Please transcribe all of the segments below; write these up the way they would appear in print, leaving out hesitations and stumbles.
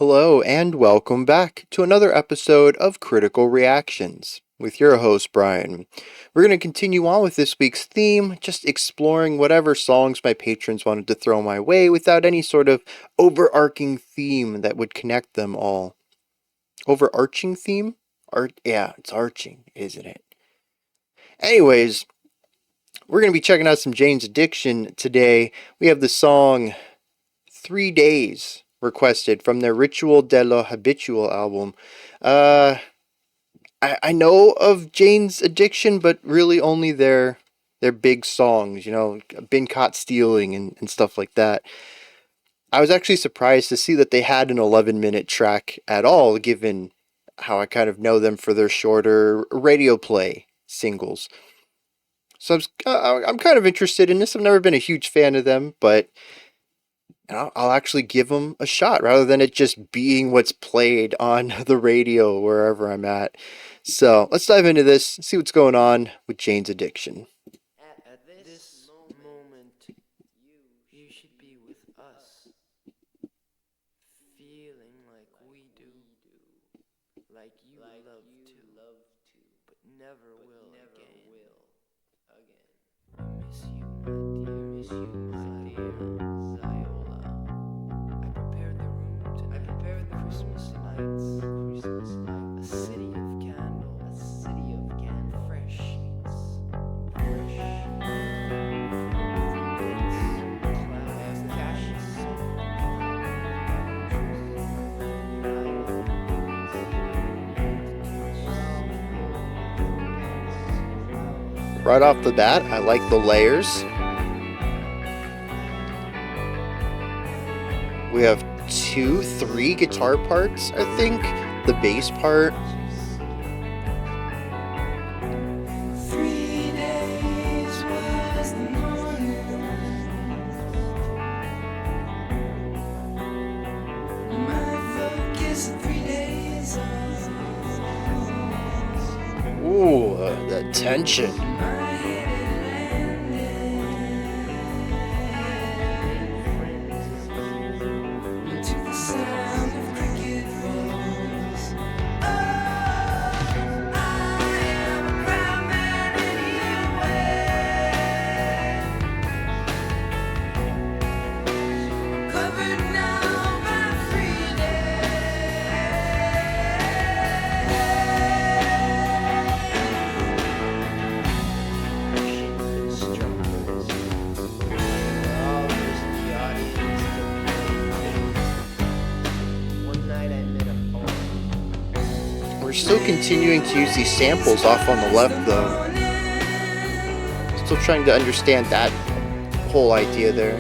Hello, and welcome back to another episode of Critical Reactions with your host, Bryan. We're going to continue on with this week's theme, just exploring whatever songs my patrons wanted to throw my way without any sort of overarching theme that would connect them all. Overarching theme? Yeah, it's arching, isn't it? Anyways, we're going to be checking out some Jane's Addiction today. We have the song 3 Days requested from their Ritual de lo Habitual album. I know of Jane's Addiction, but really only their big songs, Been Caught Stealing and stuff like that. I was actually surprised to see that they had an 11-minute track at all, given how I kind of know them for their shorter radio play singles. So I'm kind of interested in this. I've never been a huge fan of them, but I'll actually give them a shot rather than it just being what's played on the radio wherever I'm at. So let's dive into this, see what's going on with Jane's Addiction. At this moment, you should be with us, feeling like we do, like you love to, but never will again. I miss you, my dear Ziola. I prepared the room tonight, Christmas nights, a city of candles, fresh sheets, clouds, cashes, Right off the bat, I like the layers. We have 2-3 guitar parts, I think. The bass part. Ooh, the tension. We're still continuing to use these samples off on the left, though. Still trying to understand that whole idea there.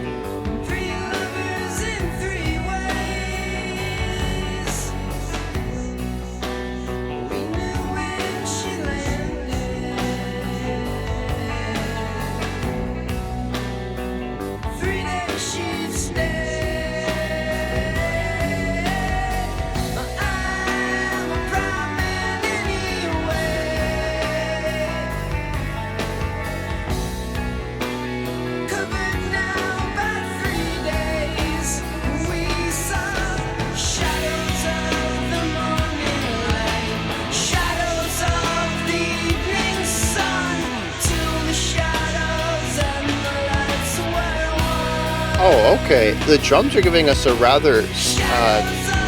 Oh, okay. The drums are giving us a rather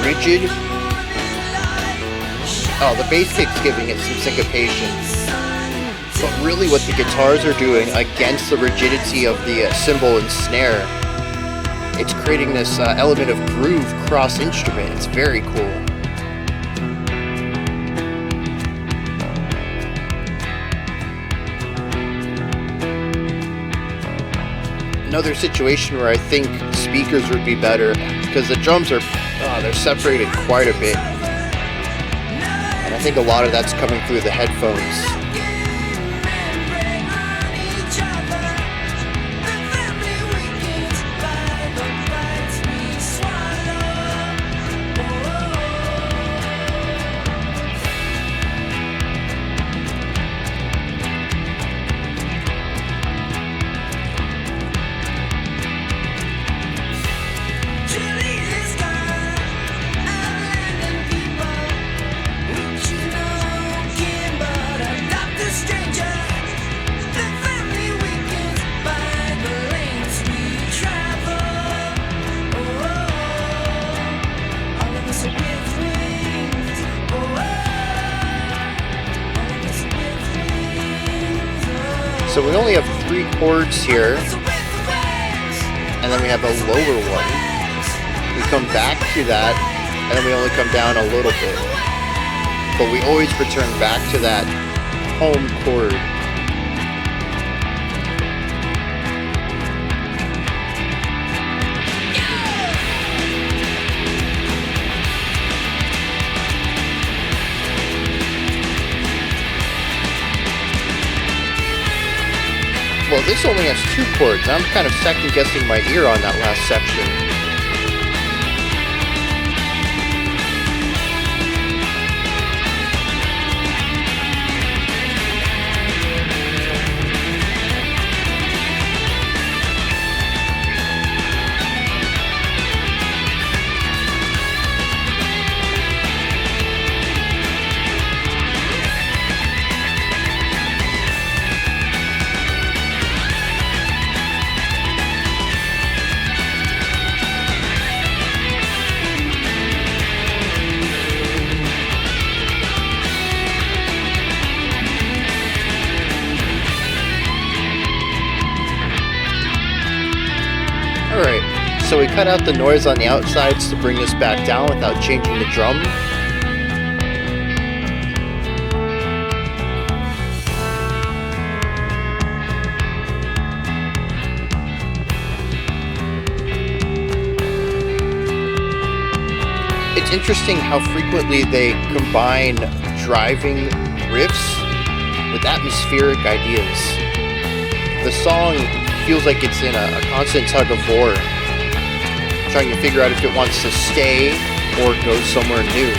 rigid... Oh, the bass kick's giving it some syncopation. But really what the guitars are doing against the rigidity of the cymbal and snare, it's creating this element of groove cross-instrument. It's very cool. Another situation where I think speakers would be better, because the drums are they're separated quite a bit, and I think a lot of that's coming through the headphones. So we only have 3 chords here, and then we have a lower one. We come back to that, and then we only come down a little bit. But we always return back to that home chord. Well, this only has 2 chords. I'm kind of second guessing my ear on that last section. Alright, so we cut out the noise on the outsides to bring this back down without changing the drum. It's interesting how frequently they combine driving riffs with atmospheric ideas. The song feels like it's in a constant tug of war, trying to figure out if it wants to stay or go somewhere new.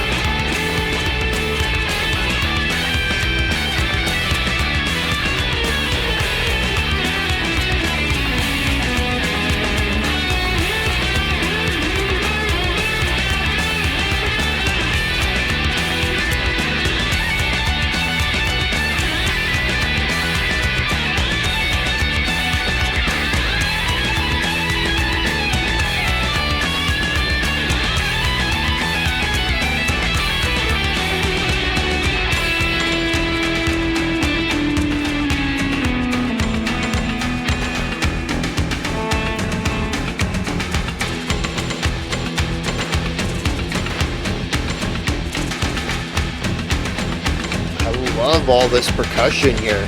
Love all this percussion here.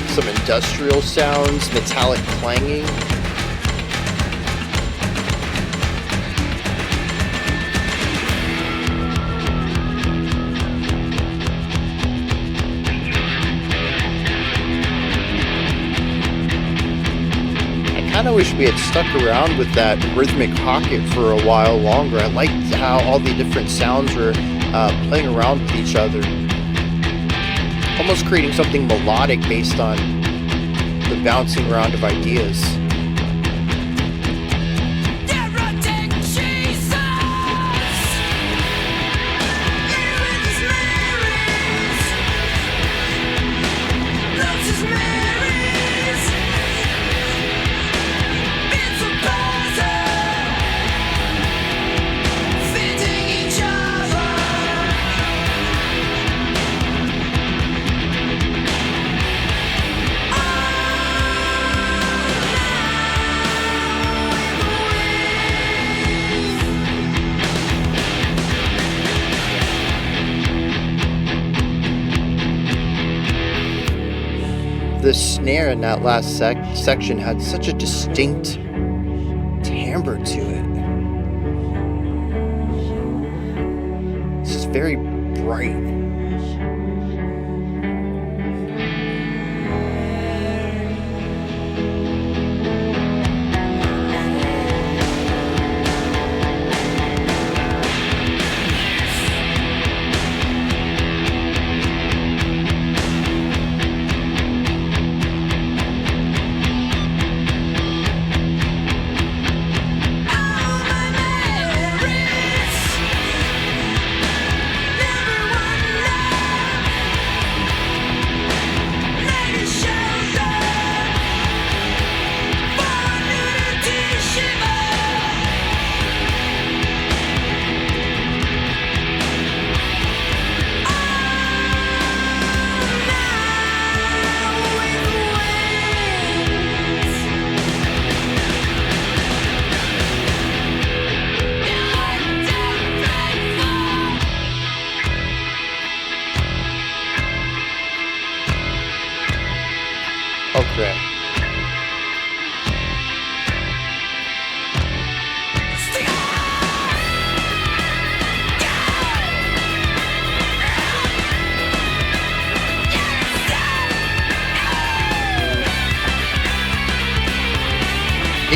Some industrial sounds, metallic clanging. I kind of wish we had stuck around with that rhythmic pocket for a while longer. I liked how all the different sounds were playing around with each other, almost creating something melodic based on the bouncing around of ideas. The snare in that last section had such a distinct timbre to it. It's just very bright.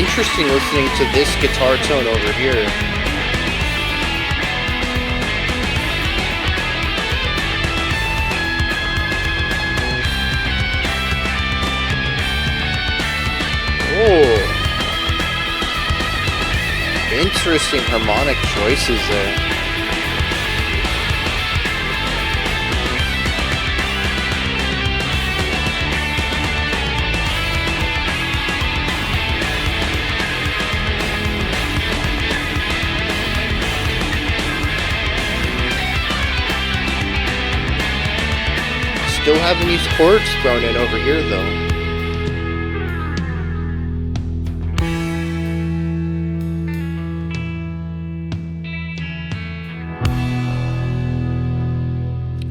interesting listening to this guitar tone over here. Oh, interesting harmonic choices there. Still having these chords thrown in over here though.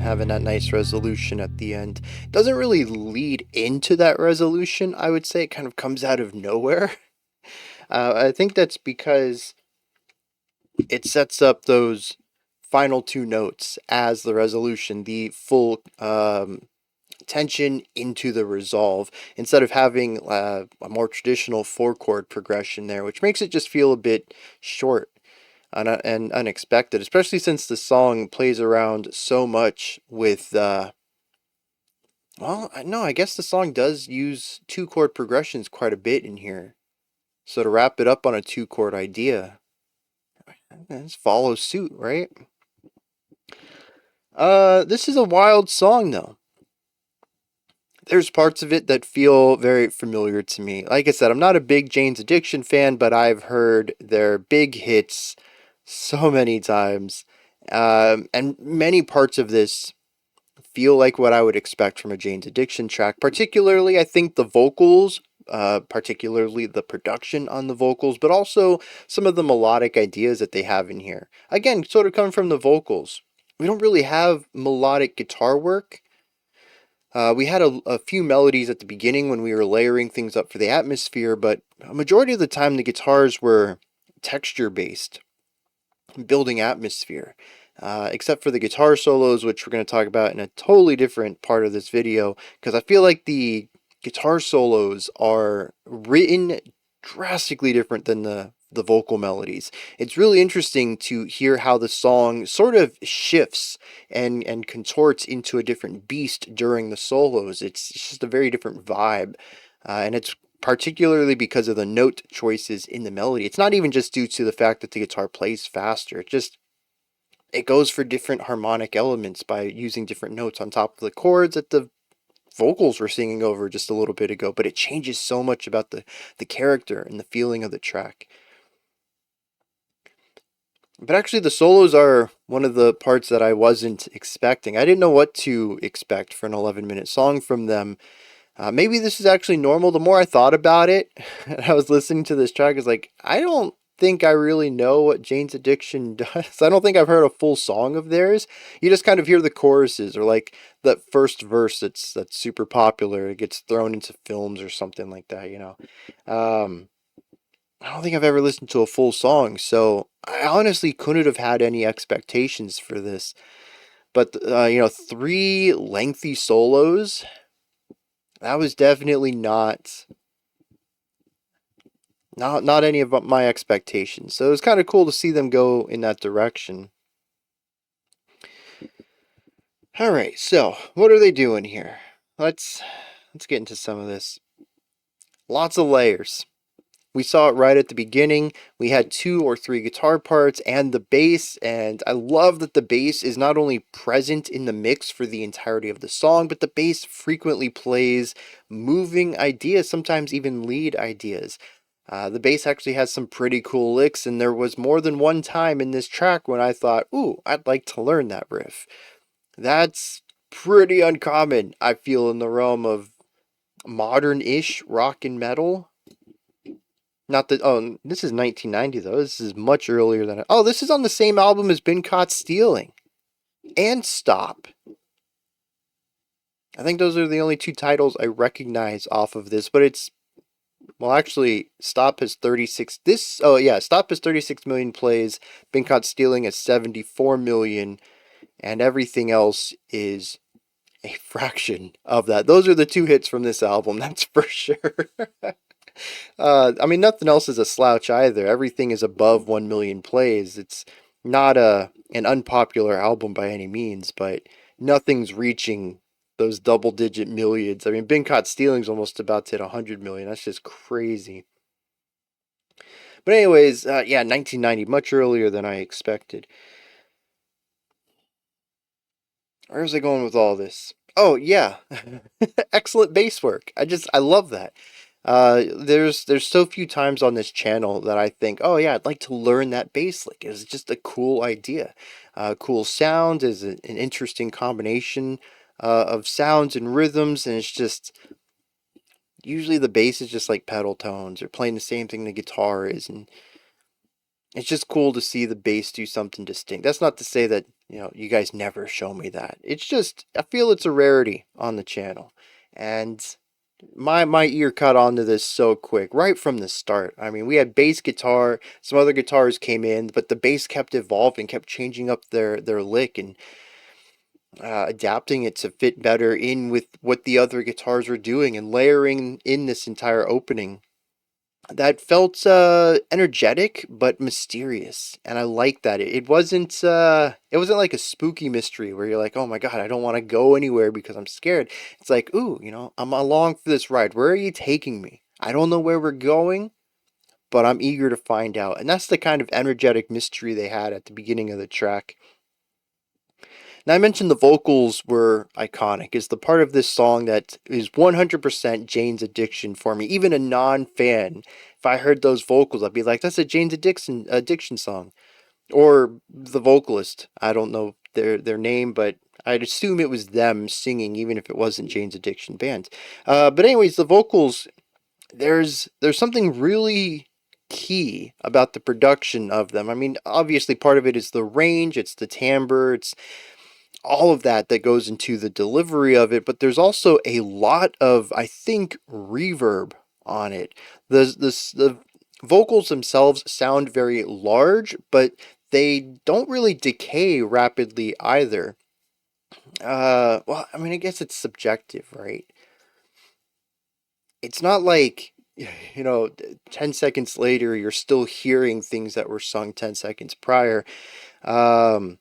Having that nice resolution at the end. Doesn't really lead into that resolution, I would say. It kind of comes out of nowhere. I think that's because it sets up those final two notes as the resolution, the full tension into the resolve, instead of having a more traditional four chord progression there, which makes it just feel a bit short and unexpected, especially since the song plays around so much with well, no, I guess the song does use two chord progressions quite a bit in here. So to wrap it up on a two chord idea, let's follow suit, right? This is a wild song though. There's parts of it that feel very familiar to me. Like I said, I'm not a big Jane's Addiction fan, but I've heard their big hits so many times. And many parts of this feel like what I would expect from a Jane's Addiction track. Particularly, I think the vocals, particularly the production on the vocals, but also some of the melodic ideas that they have in here. Again, sort of come from the vocals. We don't really have melodic guitar work. We had a few melodies at the beginning when we were layering things up for the atmosphere, but a majority of the time the guitars were texture based, building atmosphere. Except for the guitar solos, which we're going to talk about in a totally different part of this video, because I feel like the guitar solos are written drastically different than the vocal melodies. It's really interesting to hear how the song sort of shifts and contorts into a different beast during the solos. It's just a very different vibe, and it's particularly because of the note choices in the melody. It's not even just due to the fact that the guitar plays faster. It goes for different harmonic elements by using different notes on top of the chords that the vocals were singing over just a little bit ago, but it changes so much about the character and the feeling of the track. But actually, the solos are one of the parts that I wasn't expecting. I didn't know what to expect for an 11-minute song from them. Maybe this is actually normal. The more I thought about it, and I was listening to this track, I was like, I don't think I really know what Jane's Addiction does. I don't think I've heard a full song of theirs. You just kind of hear the choruses, or like that first verse that's super popular. It gets thrown into films or something like that, you know. I don't think I've ever listened to a full song, so I honestly couldn't have had any expectations for this. But you know, three lengthy solos, that was definitely not any of my expectations. So it was kind of cool to see them go in that direction. All right, so what are they doing here? Let's get into some of this. Lots of layers. We saw it right at the beginning. We had 2 or 3 guitar parts and the bass, and I love that the bass is not only present in the mix for the entirety of the song, but the bass frequently plays moving ideas, sometimes even lead ideas. The bass actually has some pretty cool licks, and there was more than one time in this track when I thought, ooh, I'd like to learn that riff. That's pretty uncommon, I feel, in the realm of modern-ish rock and metal. Not that, oh, this is 1990 though. This is much earlier than, oh, this is on the same album as Been Caught Stealing and Stop. I think those are the only 2 titles I recognize off of this, but it's, well, actually, Stop has 36, Stop has 36 million plays, Been Caught Stealing has 74 million, and everything else is a fraction of that. Those are the 2 hits from this album, that's for sure. I mean, nothing else is a slouch either. Everything is above 1 million plays. It's not an unpopular album by any means, but nothing's reaching those double digit millions. I mean, Been Caught Stealing's almost about to hit 100 million. That's just crazy. But anyways, yeah, 1990, much earlier than I expected. Where was I going with all this? Oh yeah, excellent bass work. I love that. There's so few times on this channel that I think, oh yeah, I'd like to learn that bass lick. It's just a cool idea. Cool sound is an interesting combination of sounds and rhythms, and it's just usually the bass is just like pedal tones or playing the same thing the guitar is, and it's just cool to see the bass do something distinct. That's not to say that, you guys never show me that. It's just I feel it's a rarity on the channel. And my ear caught onto this so quick, right from the start. I mean, we had bass guitar, some other guitars came in, but the bass kept evolving, kept changing up their lick and adapting it to fit better in with what the other guitars were doing and layering in this entire opening that felt energetic but mysterious, and I like that. It wasn't like a spooky mystery where you're like, oh my god, I don't want to go anywhere because I'm scared. It's like, ooh, I'm along for this ride. Where are you taking me? I don't know where we're going, but I'm eager to find out. And that's the kind of energetic mystery they had at the beginning of the track. Now, I mentioned the vocals were iconic. It's the part of this song that is 100% Jane's Addiction for me. Even a non-fan, if I heard those vocals, I'd be like, that's a Jane's Addiction song. Or the vocalist. I don't know their name, but I'd assume it was them singing, even if it wasn't Jane's Addiction band. But anyways, the vocals, there's something really key about the production of them. I mean, obviously part of it is the range, it's the timbre, it's all of that goes into the delivery of it, but there's also a lot of, I think, reverb on it. The vocals themselves sound very large, but they don't really decay rapidly either. Well, I mean, I guess it's subjective, right? It's not like, you know, 10 seconds later, you're still hearing things that were sung 10 seconds prior. Um,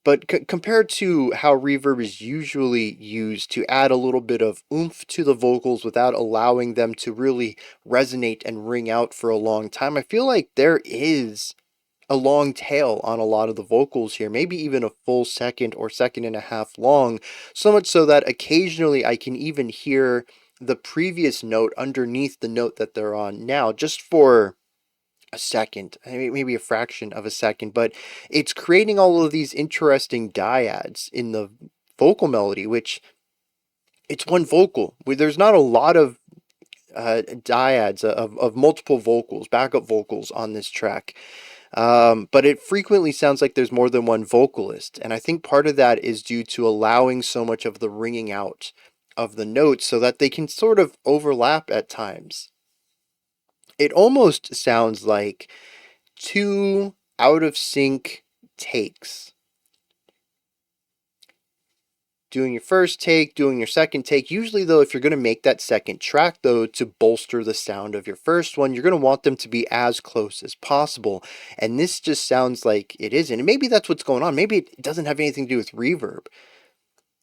But compared to how reverb is usually used to add a little bit of oomph to the vocals without allowing them to really resonate and ring out for a long time, I feel like there is a long tail on a lot of the vocals here, maybe even a full second or second and a half long, so much so that occasionally I can even hear the previous note underneath the note that they're on now, just for a second, maybe a fraction of a second, but it's creating all of these interesting dyads in the vocal melody, which it's one vocal. There's not a lot of dyads of multiple vocals, backup vocals on this track. But it frequently sounds like there's more than one vocalist. And I think part of that is due to allowing so much of the ringing out of the notes so that they can sort of overlap at times. It almost sounds like two out of sync takes. Doing your first take, doing your second take. Usually, though, if you're going to make that second track, though, to bolster the sound of your first one, you're going to want them to be as close as possible. And this just sounds like it isn't. And maybe that's what's going on. Maybe it doesn't have anything to do with reverb.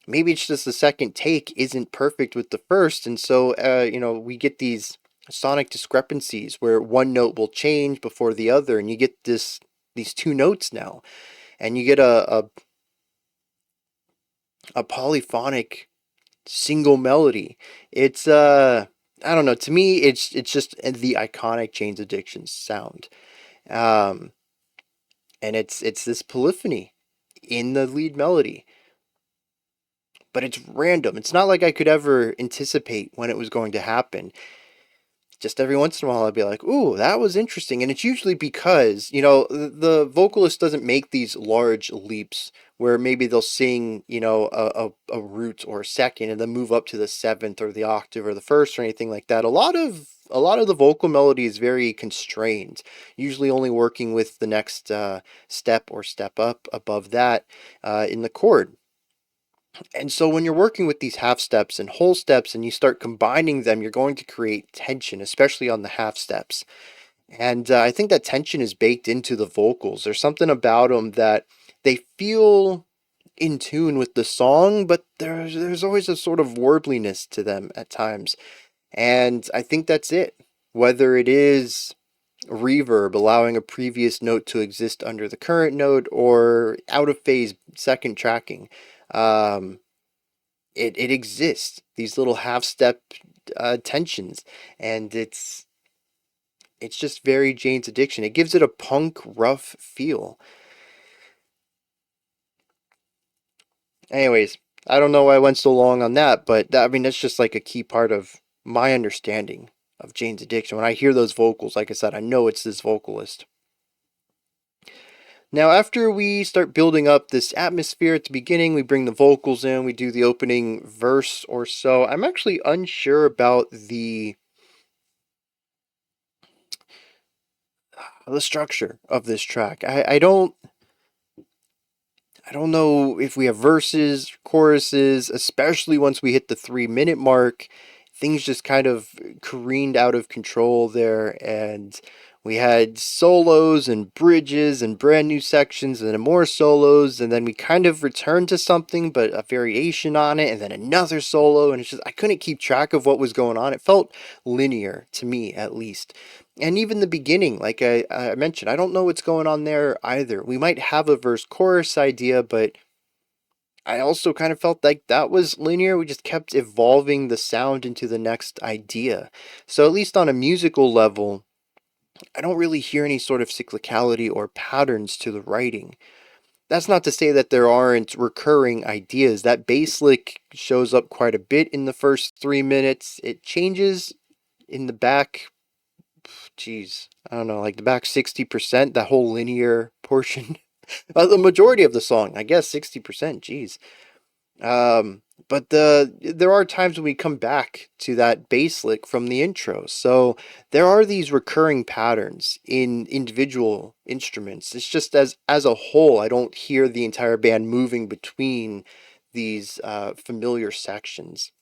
Maybe it's just the second take isn't perfect with the first. And so, we get these sonic discrepancies where one note will change before the other, and you get these two notes now, and you get a polyphonic single melody. It's I don't know. To me, it's just the iconic Jane's Addiction sound, um, and it's this polyphony in the lead melody, but it's random. It's not like I could ever anticipate when it was going to happen. Just every once in a while I'd be like, ooh, that was interesting. And it's usually because, the vocalist doesn't make these large leaps where maybe they'll sing, a root or a second and then move up to the seventh or the octave or the first or anything like that. A lot of the vocal melody is very constrained, usually only working with the next step or step up above that in the chord. And so when you're working with these half steps and whole steps and you start combining them, you're going to create tension, especially on the half steps. And I think that tension is baked into the vocals. There's something about them that they feel in tune with the song, but there's always a sort of wordliness to them at times. And I think that's it. Whether it is reverb, allowing a previous note to exist under the current note, or out of phase second tracking. Um, it exists. These little half step tensions, and it's just very Jane's Addiction. It gives it a punk rough feel. Anyways, I don't know why I went so long on that, but I mean that's just like a key part of my understanding of Jane's Addiction. When I hear those vocals, like I said, I know it's this vocalist. Now, after we start building up this atmosphere at the beginning, we bring the vocals in, we do the opening verse or so. I'm actually unsure about the structure of this track. I don't know if we have verses, choruses, especially once we hit the 3 minute mark. Things just kind of careened out of control there, and we had solos and bridges and brand new sections, and then more solos, and then we kind of returned to something, but a variation on it, and then another solo, and it's just, I couldn't keep track of what was going on. It felt linear to me, at least. And even the beginning, like I mentioned, I don't know what's going on there either. We might have a verse chorus idea, but I also kind of felt like that was linear. We just kept evolving the sound into the next idea. So, at least on a musical level, I don't really hear any sort of cyclicality or patterns to the writing. That's not to say that there aren't recurring ideas. That bass lick shows up quite a bit in the first 3 minutes. It changes in the back, geez, I don't know, like the back 60%, that whole linear portion. The majority of the song, I guess 60%, geez. But there are times when we come back to that bass lick from the intro. So there are these recurring patterns in individual instruments. It's just as a whole, I don't hear the entire band moving between these familiar sections.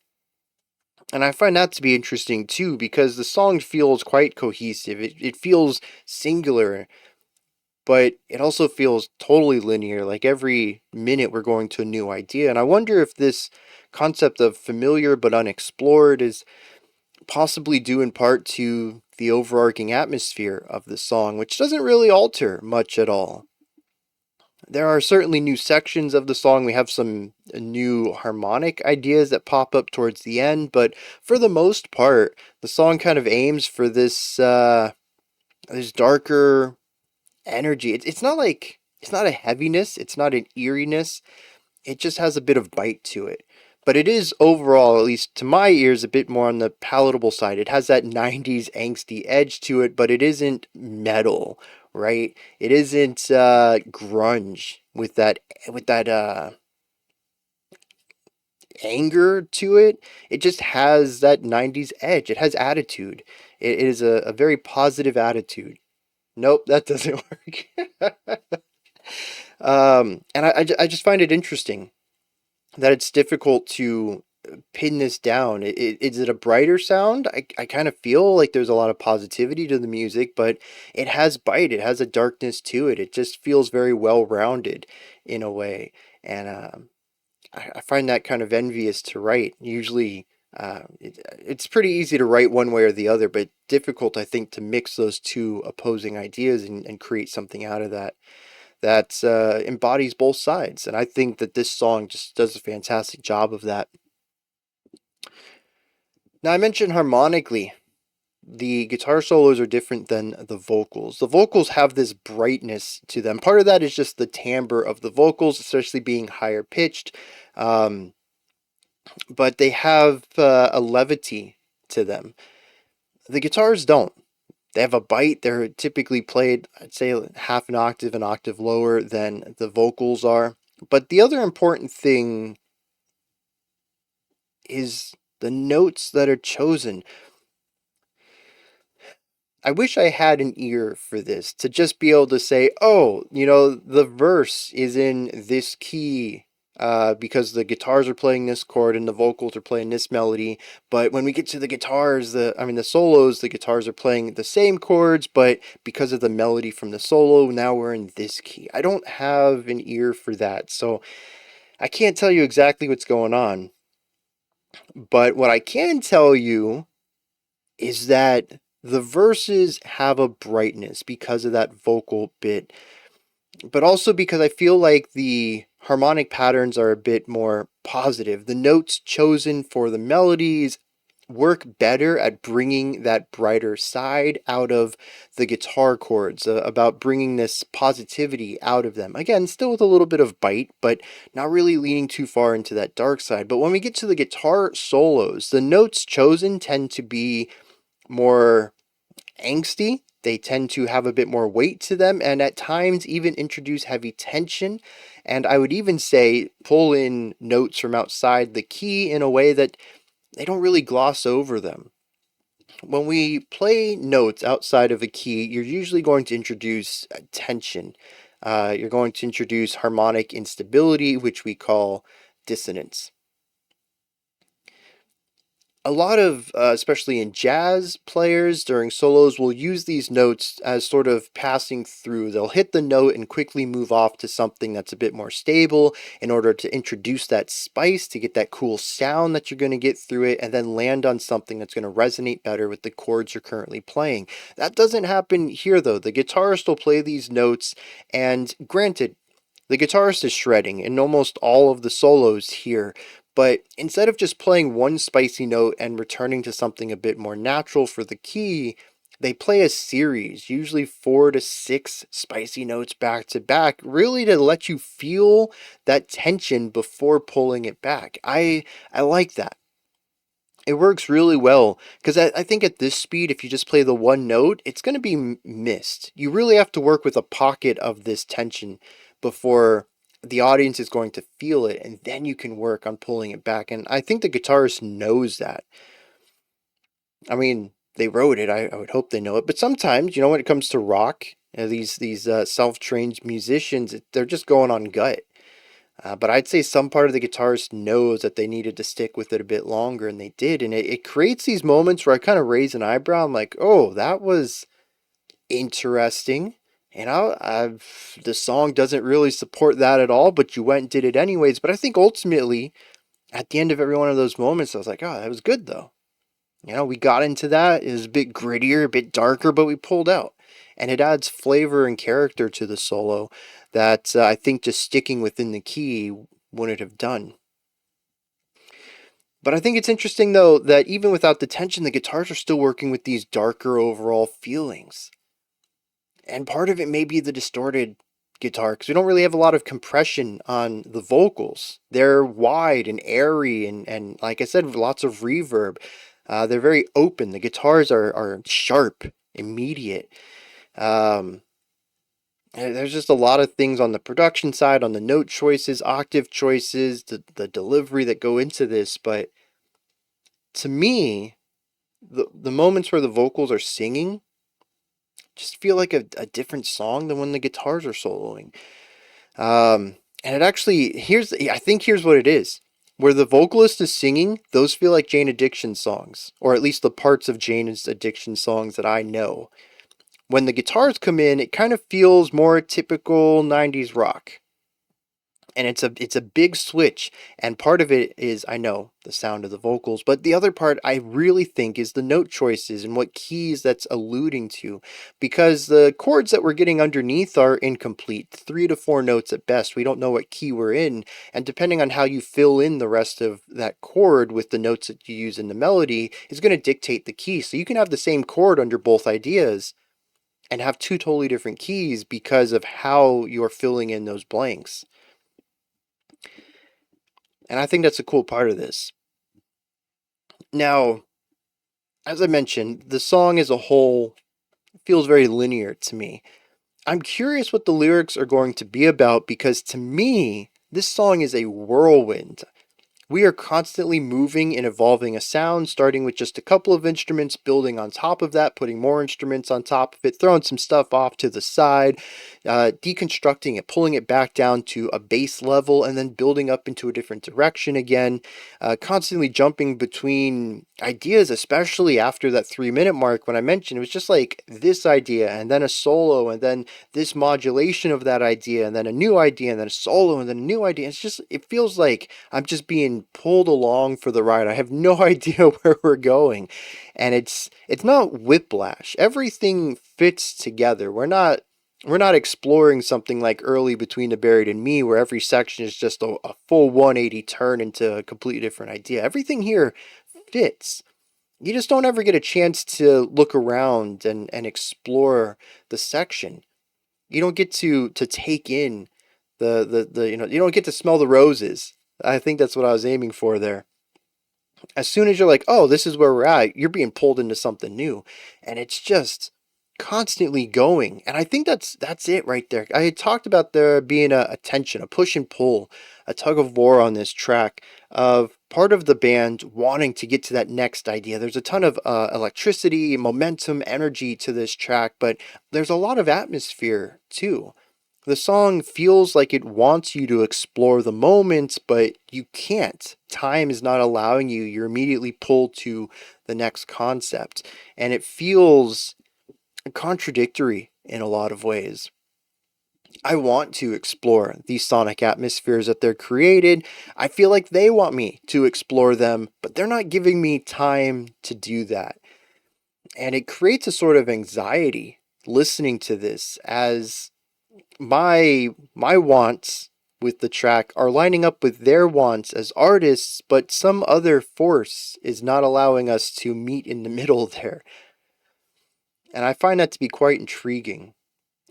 And I find that to be interesting too, because the song feels quite cohesive. It feels singular, but it also feels totally linear. Like every minute we're going to a new idea. And I wonder if this concept of familiar but unexplored is possibly due in part to the overarching atmosphere of the song, which doesn't really alter much at all. There are certainly new sections of the song. We have some new harmonic ideas that pop up towards the end, but for the most part, the song kind of aims for this darker energy. It's not like it's not a heaviness, it's not an eeriness. It just has a bit of bite to it. But it is overall, at least to my ears, a bit more on the palatable side. It has that 90s angsty edge to it, but it isn't metal, right? It isn't grunge with that anger to it. It just has that 90s edge. It has attitude. It is a very positive attitude. Nope, that doesn't work. And I just find it interesting that it's difficult to pin this down. Is it a brighter sound? I kind of feel like there's a lot of positivity to the music, but it has bite. It has a darkness to it. It just feels very well rounded in a way. And I find that kind of envious to write. Usually, it's pretty easy to write one way or the other, but difficult, I think, to mix those two opposing ideas and create something out of that embodies both sides. And I think that this song just does a fantastic job of that. Now, I mentioned harmonically, the guitar solos are different than the vocals. The vocals have this brightness to them. Part of that is just the timbre of the vocals, especially being higher pitched. Um, but they have a levity to them. The guitars don't. They have a bite. They're typically played, I'd say, half an octave lower than the vocals are. But the other important thing is the notes that are chosen. I wish I had an ear for this to just be able to say, oh, the verse is in this key because the guitars are playing this chord and the vocals are playing this melody. But when we get to the guitars, the solos, the guitars are playing the same chords, but because of the melody from the solo, now we're in this key. I don't have an ear for that, so I can't tell you exactly what's going on. But what I can tell you is that the verses have a brightness because of that vocal bit, but also because I feel like the harmonic patterns are a bit more positive. The notes chosen for the melodies work better at bringing that brighter side out of the guitar chords, about bringing this positivity out of them. Again, still with a little bit of bite, but not really leaning too far into that dark side. But when we get to the guitar solos, the notes chosen tend to be more angsty. They tend to have a bit more weight to them, and at times even introduce heavy tension. And I would even say pull in notes from outside the key in a way that they don't really gloss over them. When we play notes outside of a key, you're usually going to introduce tension. You're going to introduce harmonic instability, which we call dissonance. A lot of, especially in jazz players during solos, will use these notes as sort of passing through. They'll hit the note and quickly move off to something that's a bit more stable in order to introduce that spice, to get that cool sound that you're going to get through it, and then land on something that's going to resonate better with the chords you're currently playing. That doesn't happen here though. The guitarist will play these notes, and granted, the guitarist is shredding in almost all of the solos here, but instead of just playing one spicy note and returning to something a bit more natural for the key, they play a series, usually 4 to 6 spicy notes back to back, really to let you feel that tension before pulling it back. I like that. It works really well because I think at this speed, if you just play the one note, it's going to be missed. You really have to work with a pocket of this tension before the audience is going to feel it, and then you can work on pulling it back. And I think the guitarist knows that. I mean, they wrote it. I would hope they know it. But sometimes, when it comes to rock, these self-trained musicians, they're just going on gut. But I'd say some part of the guitarist knows that they needed to stick with it a bit longer, and they did. And it creates these moments where I kind of raise an eyebrow. I'm like, oh, that was interesting. The song doesn't really support that at all, but you went and did it anyways. But I think ultimately, at the end of every one of those moments, I was like, oh, that was good though. We got into that. It was a bit grittier, a bit darker, but we pulled out. And it adds flavor and character to the solo that I think just sticking within the key wouldn't have done. But I think it's interesting, though, that even without the tension, the guitars are still working with these darker overall feelings. And part of it may be the distorted guitar, because we don't really have a lot of compression on the vocals. They're wide and airy, and like I said, lots of reverb. They're very open. The guitars are sharp, immediate. Um, and there's just a lot of things on the production side, on the note choices, octave choices, the delivery that go into this. But to me, the moments where the vocals are singing just feel like a different song than when the guitars are soloing. And it actually, I think here's what it is. Where the vocalist is singing, those feel like Jane Addiction songs, or at least the parts of Jane's Addiction songs that I know. When the guitars come in, it kind of feels more typical 90s rock. And it's a big switch, and part of it is, I know, the sound of the vocals, but the other part I really think is the note choices and what keys that's alluding to, because the chords that we're getting underneath are incomplete, 3 to 4 notes at best. We don't know what key we're in, and depending on how you fill in the rest of that chord with the notes that you use in the melody is going to dictate the key. So you can have the same chord under both ideas and have two totally different keys because of how you're filling in those blanks. And I think that's a cool part of this. Now, as I mentioned, the song as a whole feels very linear to me. I'm curious what the lyrics are going to be about, because to me, this song is a whirlwind. We are constantly moving and evolving a sound, starting with just a couple of instruments, building on top of that, putting more instruments on top of it, throwing some stuff off to the side, deconstructing it, pulling it back down to a base level, and then building up into a different direction again, constantly jumping between ideas, especially after that 3 minute mark when I mentioned it was just like this idea, and then a solo, and then this modulation of that idea, and then a new idea, and then a solo, and then a new idea. It's just, it feels like I'm just being pulled along for the ride. I have no idea where we're going. And it's not whiplash. Everything fits together. We're not exploring something like early Between the Buried and Me, where every section is just a full 180 turn into a completely different idea. Everything here fits. You just don't ever get a chance to look around and explore the section. You don't get to take in the you don't get to smell the roses. I think that's what I was aiming for there. As soon as you're like, oh, this is where we're at, you're being pulled into something new, and it's just constantly going. And I think that's it right there. I had talked about there being a tension, a push and pull, a tug of war on this track of part of the band wanting to get to that next idea. There's a ton of electricity, momentum, energy to this track, but there's a lot of atmosphere too. The song feels like it wants you to explore the moment, but you can't. Time is not allowing you. You're immediately pulled to the next concept. And it feels contradictory in a lot of ways. I want to explore these sonic atmospheres that they're created. I feel like they want me to explore them, but they're not giving me time to do that. And it creates a sort of anxiety listening to this as my wants with the track are lining up with their wants as artists, but some other force is not allowing us to meet in the middle there. And I find that to be quite intriguing.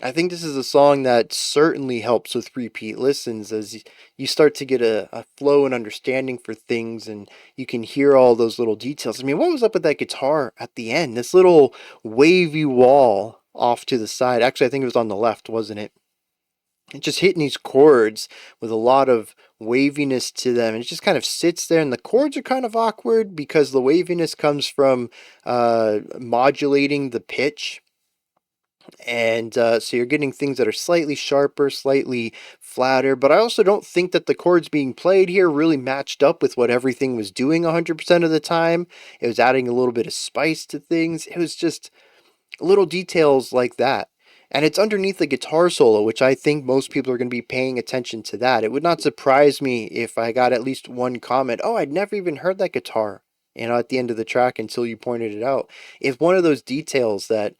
I think this is a song that certainly helps with repeat listens as you start to get a flow and understanding for things, and you can hear all those little details. I mean, what was up with that guitar at the end? This little wavy wall off to the side. Actually, I think it was on the left, wasn't it? And just hitting these chords with a lot of waviness to them. And it just kind of sits there, and the chords are kind of awkward because the waviness comes from modulating the pitch. And so you're getting things that are slightly sharper, slightly flatter. But I also don't think that the chords being played here really matched up with what everything was doing 100% of the time. It was adding a little bit of spice to things. It was just little details like that. And it's underneath the guitar solo, which I think most people are going to be paying attention to that. It would not surprise me if I got at least one comment, oh, I'd never even heard that guitar, at the end of the track until you pointed it out. It's one of those details that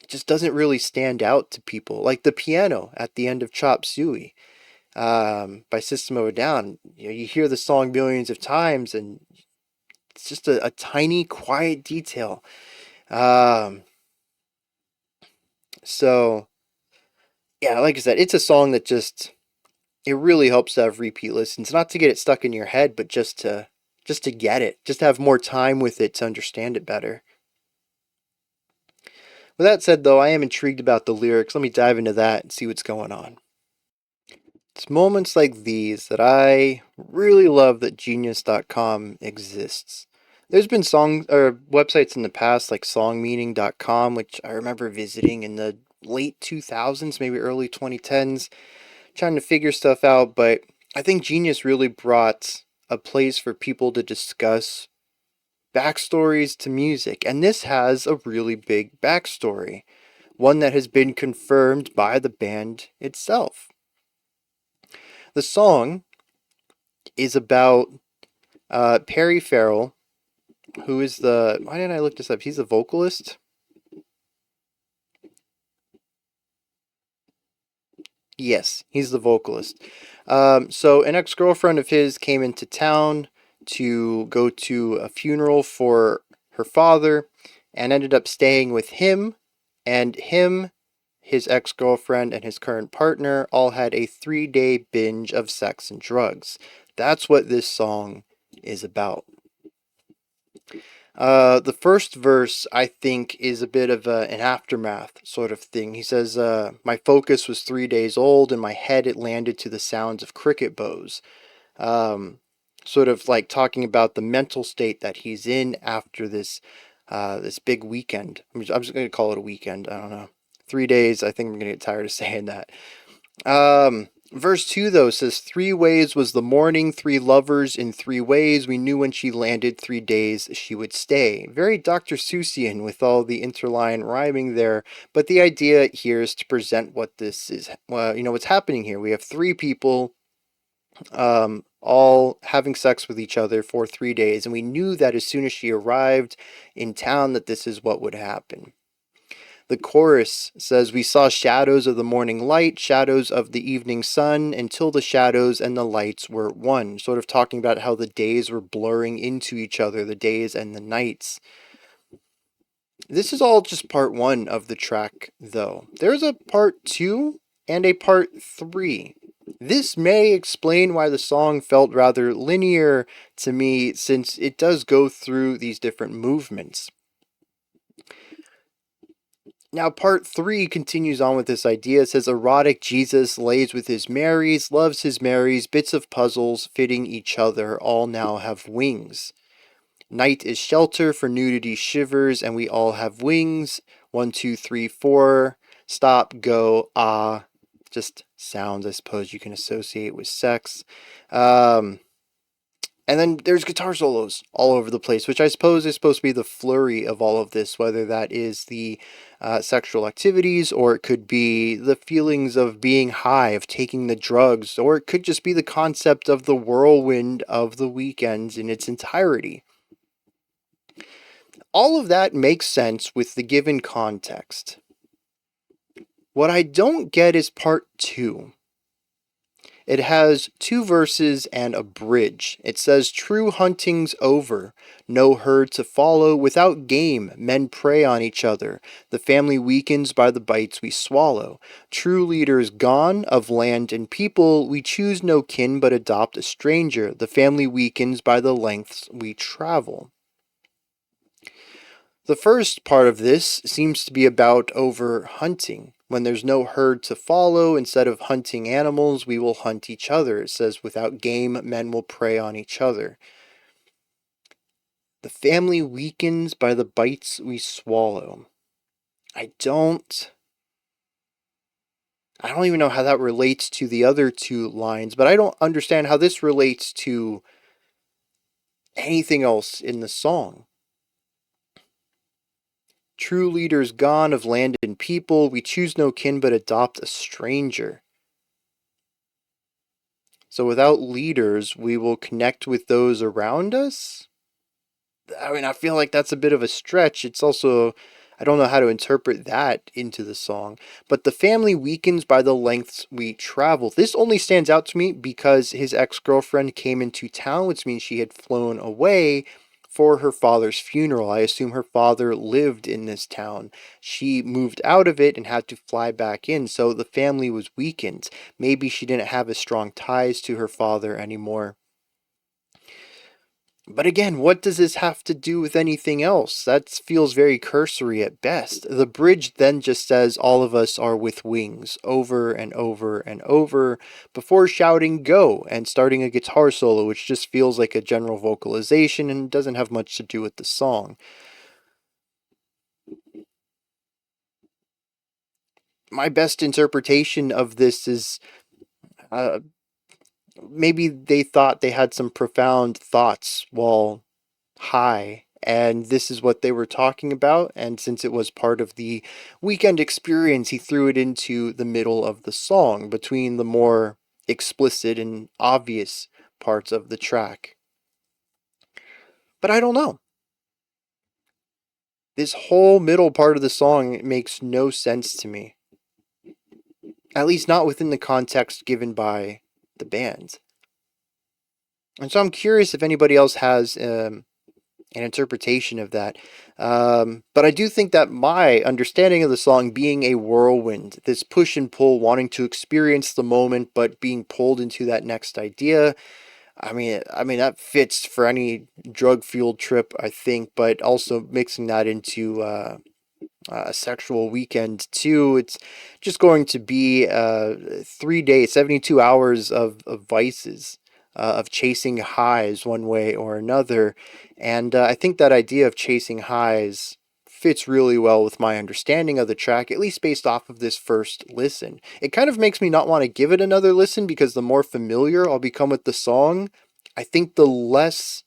just doesn't really stand out to people. Like the piano at the end of Chop Suey by System of a Down. You hear the song millions of times, and it's just a tiny, quiet detail. Um, so yeah, like I said, it's a song that just it really helps to have repeat listens, not to get it stuck in your head, but just to get it, just to have more time with it to understand it better. With that said, though, I am intrigued about the lyrics. Let me dive into that and see what's going on. It's moments like these that I really love that Genius.com exists. There's been songs or websites in the past like songmeaning.com, which I remember visiting in the late 2000s, maybe early 2010s, trying to figure stuff out, but I think Genius really brought a place for people to discuss backstories to music, and this has a really big backstory, one that has been confirmed by the band itself. The song is about Perry Farrell, who is the. Why didn't I look this up? He's the vocalist. Yes, he's the vocalist. So an ex-girlfriend of his came into town to go to a funeral for her father and ended up staying with him, and him, his ex-girlfriend, and his current partner all had a 3-day binge of sex and drugs. That's what this song is about. The first verse, I think, is a bit of an aftermath sort of thing. He says, my focus was 3 days old, and my head it landed to the sounds of cricket bows. Um, sort of like talking about the mental state that he's in after this big weekend. I'm just going to call it a weekend. I don't know. 3 days. I think I'm going to get tired of saying that. Verse 2, though, says, 3 ways was the morning, 3 lovers in 3 ways. We knew when she landed 3 days she would stay. Very Dr. Seussian with all the interline rhyming there. But the idea here is to present what this is, what's happening here. We have 3 people all having sex with each other for 3 days. And we knew that as soon as she arrived in town that this is what would happen. The chorus says, we saw shadows of the morning light, shadows of the evening sun, until the shadows and the lights were one. Sort of talking about how the days were blurring into each other, the days and the nights. This is all just part 1 of the track, though. There's a part 2 and a part 3. This may explain why the song felt rather linear to me, since it does go through these different movements. Now, part 3 continues on with this idea. It says, erotic Jesus lays with his Marys, loves his Marys, bits of puzzles fitting each other, all now have wings. Night is shelter for nudity shivers, and we all have wings. 1, 2, 3, 4. Stop, go, ah. Just sounds, I suppose, you can associate with sex. And then there's guitar solos all over the place, which I suppose is supposed to be the flurry of all of this, whether that is the sexual activities, or it could be the feelings of being high, of taking the drugs, or it could just be the concept of the whirlwind of the weekends in its entirety. All of that makes sense with the given context. What I don't get is part 2. It has 2 verses and a bridge. It says, true hunting's over, no herd to follow. Without game, men prey on each other. The family weakens by the bites we swallow. True leaders gone, of land and people. We choose no kin but adopt a stranger. The family weakens by the lengths we travel. The first part of this seems to be about over hunting. When there's no herd to follow, instead of hunting animals, we will hunt each other. It says, without game, men will prey on each other. The family weakens by the bites we swallow. I don't even know how that relates to the other 2 lines, but I don't understand how this relates to anything else in the song. True leaders gone, of land and people, we choose no kin but adopt a stranger. So without leaders, we will connect with those around us? I mean, I feel like that's a bit of a stretch. It's also, I don't know how to interpret that into the song. But the family weakens by the lengths we travel. This only stands out to me because his ex-girlfriend came into town, which means she had flown away for her father's funeral. I assume her father lived in this town. She moved out of it and had to fly back in, so the family was weakened. Maybe she didn't have as strong ties to her father anymore. But again, what does this have to do with anything else? That feels very cursory at best. The bridge then just says, all of us are with wings, over and over and over, before shouting go and starting a guitar solo, which just feels like a general vocalization and doesn't have much to do with the song. My best interpretation of this is uh, maybe they thought they had some profound thoughts while high, and this is what they were talking about, and since it was part of the weekend experience, he threw it into the middle of the song between the more explicit and obvious parts of the track. But I don't know. This whole middle part of the song makes no sense to me. At least not within the context given by the band. And so I'm curious if anybody else has an interpretation of that. But I do think that my understanding of the song being a whirlwind, this push and pull, wanting to experience the moment, but being pulled into that next idea. I mean that fits for any drug-fueled trip, I think. But also mixing that into a sexual weekend too. It's just going to be 3 days, 72 hours of vices. of chasing highs one way or another. And I think that idea of chasing highs fits really well with my understanding of the track, at least based off of this first listen. It kind of makes me not want to give it another listen because the more familiar I'll become with the song, I think the less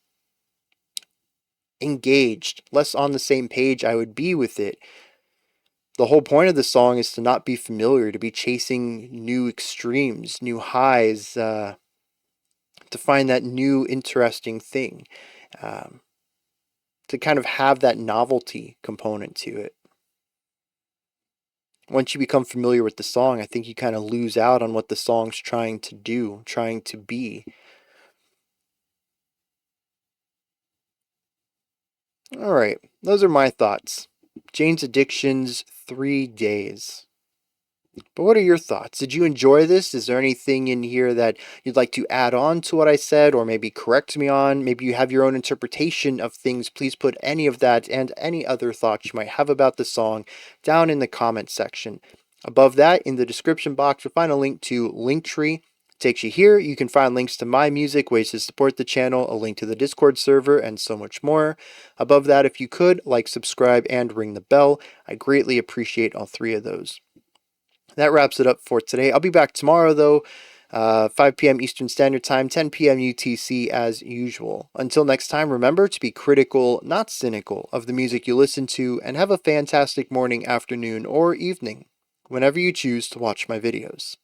engaged, less on the same page I would be with it. The whole point of the song is to not be familiar, to be chasing new extremes, new highs, to find that new interesting thing, um, to kind of have that novelty component to it. Once you become familiar with the song, I think you kind of lose out on what the song's trying to do, trying to be. All right, those are my thoughts. Jane's Addiction's 3 Days. But what are your thoughts? Did you enjoy this? Is there anything in here that you'd like to add on to what I said, or maybe correct me on? Maybe you have your own interpretation of things. Please put any of that and any other thoughts you might have about the song down in the comments section. Above that, in the description box, you'll find a link to Linktree. Takes you here. You can find links to my music, ways to support the channel, a link to the Discord server, and so much more. Above that, if you could, like, subscribe, and ring the bell. I greatly appreciate all three of those. That wraps it up for today. I'll be back tomorrow, though, 5 p.m. Eastern Standard Time, 10 p.m. UTC as usual. Until next time, remember to be critical, not cynical, of the music you listen to, and have a fantastic morning, afternoon, or evening, whenever you choose to watch my videos.